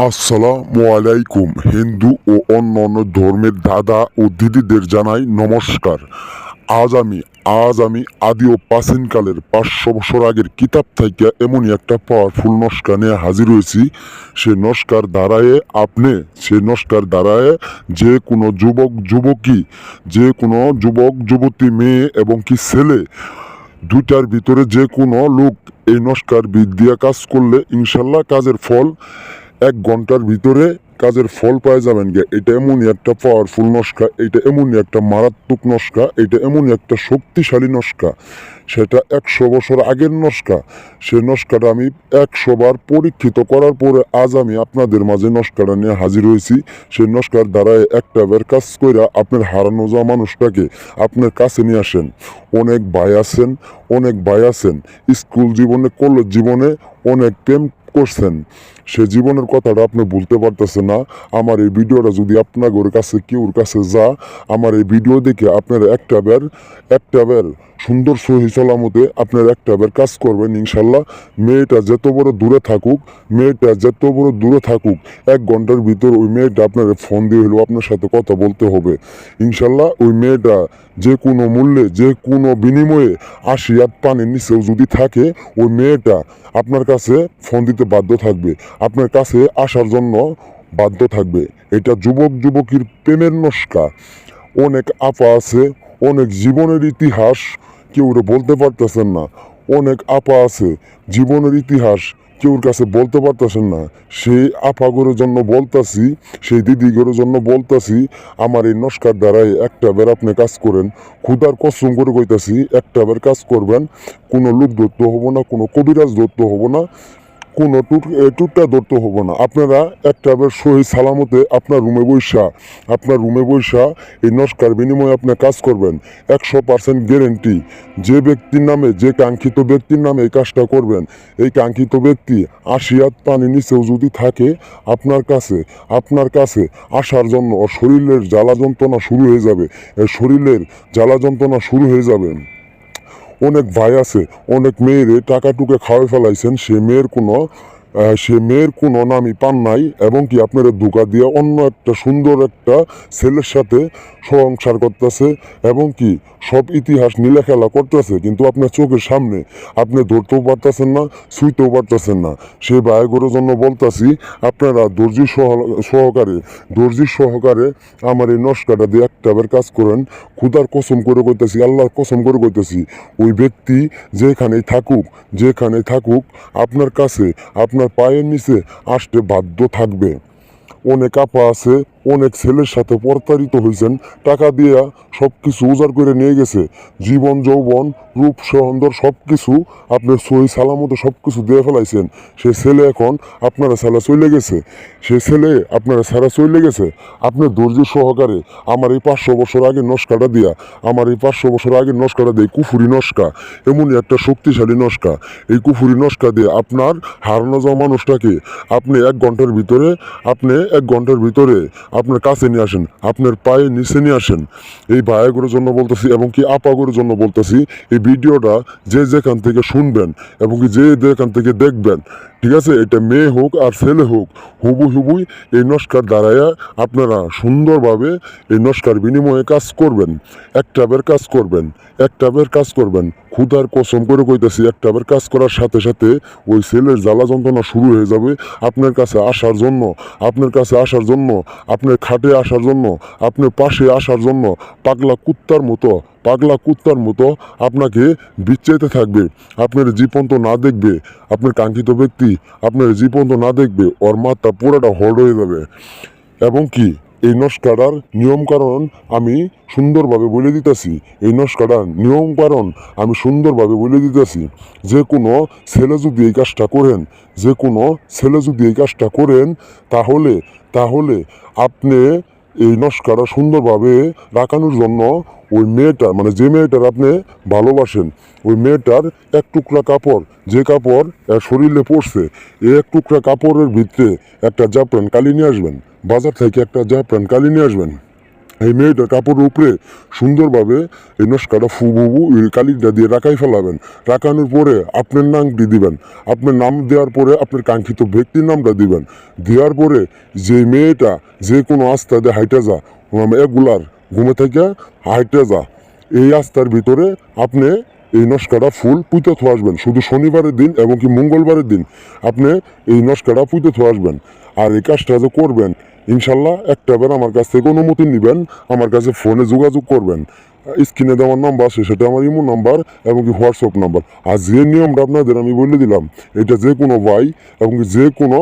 আসসালামু আলাইকুম। হিন্দু ও অন্যান্য ধর্মের দাদা ও দিদিদের জানাই নমস্কার। আজ আমি আদি ও প্রাচীনকালের 500 বছর আগের কিতাব থেকে এমনই একটা পাওয়ারফুল নস্কা নিয়ে হাজির হয়েছি। সে নস্কার দ্বারায় যে কোনো যুবক যুবতী মেয়ে এবং কি ছেলে দুইটার ভিতরে যে কোনো লোক এই নস্কার বিদ দিয়ে কাজ করলে ইনশাল্লাহ কাজের ফল পাওয়া যাবেন গে। এটা এমনই একটা পাওয়ারফুল নস্কা, এটা এমনই একটা মারাত্মক নস্কা, এটা এমনই একটা শক্তিশালী নস্কা। সেটা 100 বছর আগের নস্কা। সে নস্কাটা আমি 100 বার পরীক্ষিত করার পরে আজ আমি আপনাদের মাঝে নস্কাটা নিয়ে হাজির হয়েছি। সেই নস্কার দ্বারা একটা বার কাজ করে আপনার হারানো যাওয়া মানুষটাকে আপনার কাছে নিয়ে আসেন। অনেক ভাই আছেন স্কুল জীবনে, কলেজ জীবনে অনেক প্রেম করছেন, সে জীবনের কথাটা আপনি বলতে পারতেছেন না। আমার এই ভিডিওটা যদি আপনার কাছে কেউর কাছে আমার এই ভিডিও দেখে আপনারা একটা বার সুন্দর সহি সালামতে আপনার একটা বার কাজ করবেন ইনশাল্লাহ। মেয়েটা যত বড় দূরে থাকুক 1 ঘন্টার ভিতর ওই মেয়েটা আপনার ফোন দিয়ে হলেও আপনার সাথে কথা বলতে হবে ইনশাল্লাহ। ওই মেয়েটা যে কোনো মূল্যে, যে কোনো বিনিময়ে 80 হাত পানির নিচেও যদি থাকে, ওই মেয়েটা আপনার কাছে ফোন দিতে বাধ্য থাকবে, আপনার কাছে আসার জন্য বাধ্য থাকবে। এটা যুবক যুবতীর প্রেমের নস্কা। অনেক আপা আছে, অনেক জীবনের ইতিহাস কেউ বলতে পারতেছেন না। অনেক আপা আছে জীবনের ইতিহাস কেউর কাছে বলতে পারতেছেন না। সেই আপাগুলোর জন্য বলতাছি, সেই দিদিগুলোর জন্য বলতাছি, আমার এই নস্কার দ্বারাই একটা বার আপনি কাজ করেন। ক্ষুধার কসম করে কইতাছি, একটা বার কাজ করবেন। কোনো লোক ধরতে হবো না, কোনো কবিরাজ ধরতে হবো না, কোনো টুকটা ধরতে হবো না। আপনারা একটা বার সহি সালামতে আপনার রুমে বৈশা এই নস্কার বিনিময়ে আপনি কাজ করবেন। 100% গ্যারেন্টি। যে কাঙ্ক্ষিত ব্যক্তির নামে এই কাজটা করবেন, এই কাঙ্ক্ষিত ব্যক্তি 80 হাত পানি নিচেও যদি থাকে আপনার কাছে আসার জন্য ওর শরীরের জ্বালা যন্ত্রণা শুরু হয়ে যাবে। অনেক ভাই আছে, অনেক মেয়েরে টাকা টুকে খাওয়াই ফেলাইছেন, সে মেয়ের কোনো নামই পান নাই, এবং কি আপনারা ধোঁকা দিয়ে অন্য একটা সুন্দর একটা ছেলের সাথে সংসার করতেছে, এবং কি সব ইতিহাস নীলা খেলা করতেছে, কিন্তু আপনার চোখের সামনে আপনি ধরতেও পারতেছেন না, ছুঁইতেও পারতেছেন না। সেই ভাইগুলোর জন্য বলতাছি, আপনারা ধৈর্য সহকারে আমার এই নস্কাটা দিয়ে একটা বার কাজ করেন। ক্ষুধার কসম করে কইতেছি, আল্লাহর কসম করে কইতেছি, ওই ব্যক্তি যেখানে থাকুক আপনার কাছে, আপনার পায়ের নিচে আসতে বাধ্য থাকবে। অনেক আপা আছে, অনেক ছেলের সাথে প্রতারিত হয়েছেন, টাকা দিয়া সব কিছু উজাড় করে নিয়ে গেছে, জীবন যৌবন রূপ সৌন্দর সব কিছু আপনার সহি সালামতে সব কিছু দিয়ে ফেলাইছেন। সে ছেলে এখন আপনারা ছাড়া চলে গেছে। আপনি ধৈর্য সহকারে আমার এই 500 বছর আগের নস্কাটা দিয়ে কুফুরি নস্কা, এমনই একটা শক্তিশালী নস্কা। এই কুফুরি নস্কা দিয়ে আপনার হারানো যাওয়া মানুষটাকে আপনি 1 ঘন্টার ভিতরে আপনার কাছে নিয়ে আসেন, আপনার পায়ে নিচে নিয়ে আসেন। এই ভাইগুলোর জন্য বলতেছি, এবং কি আপাগুলোর জন্য বলতেছি, এই ভিডিওটা যে যেখান থেকে শুনবেন এবং কি যে যেখান থেকে দেখবেন, ঠিক আছে, এটা মেয়ে হোক আর ছেলে হোক, হুবুই এই নস্কার দ্বারায় আপনারা সুন্দরভাবে এই নস্কার বিনিময়ে কাজ করবেন। একটা বার কাজ করবেন। ক্ষুধার কসম করে কইতেছি, একটা বার কাজ করার সাথে সাথে ওই ছেলের জ্বালা যন্ত্রণা শুরু হয়ে যাবে। আপনার কাছে আসার জন্য, আপনার খাটে আসার জন্য, আপনার পাশে আসার জন্য পাগলা কুত্তার মতো আপনাকে বিচ্ছাইতে থাকবে। আপনার জীবন্ত না দেখবে, আপনার কাঙ্ক্ষিত ব্যক্তি আপনার জীবন্ত না দেখবে, ওর মাথা পুরোটা হল্ড হয়ে যাবে। এবং কি এই নস্কাটার নিয়মকানুন আমি সুন্দরভাবে বলে দিতেছি। যে কোনো ছেলে যদি এই কাজটা করেন, তাহলে আপনি এই নস্কাটা সুন্দরভাবে রাখানোর জন্য ওই মেয়েটা, মানে যে মেয়েটার আপনি ভালোবাসেন, ওই মেয়েটার এক টুকরা কাপড়, যে কাপড় শরীরে পড়ছে, এই এক টুকরা কাপড়ের ভিতরে একটা জাফরান কালি নিয়ে আসবেন, বাজার থেকে একটা জাফরান কালি নিয়ে আসবেন। এই মেয়েটার কাপড়ের উপরে সুন্দরভাবে এই নস্কাটা ফুবু এই কালিটা দিয়ে রাখাই ফেলাবেন। রাখানোর পরে আপনার নামটি দিবেন। আপনার নাম দেওয়ার পরে আপনার কাঙ্ক্ষিত ব্যক্তির নামটা দিবেন। দেওয়ার পরে যে মেয়েটা যে কোনো আস্থা দিয়ে হাইটা যা এগুলার ঘুমে থেকে হাইটা যা, এই আস্থার ভিতরে আপনি এই নস্কাটা ফুল পুঁতে থো আসবেন। শুধু শনিবারের দিন এবং কি মঙ্গলবারের দিন আপনি এই নস্কাটা পুঁতে থো আসবেন। আর এই কাজটা যে করবেন ইনশাল্লাহ একটাবার আমার কাছ থেকে অনুমতি নেবেন, আমার কাছে ফোনে যোগাযোগ করবেন। স্ক্রিনে দেওয়ার নাম্বার আছে, সেটা আমার ইমো নাম্বার এবং কি হোয়াটসঅ্যাপ নাম্বার। আর যে নিয়মটা আপনাদের আমি বলে দিলাম, এটা যে কোনো ভাই এবং যে কোনো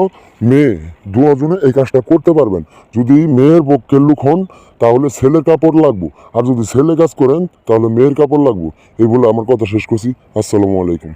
মেয়ে দুজনে এই কাজটা করতে পারবেন। যদি মেয়ের পক্ষের লোক হন তাহলে ছেলের কাপড় লাগবো, আর যদি ছেলে কাজ করেন তাহলে মেয়ের কাপড় লাগবো। এই বলে আমার কথা শেষ করছি। আসসালামু আলাইকুম।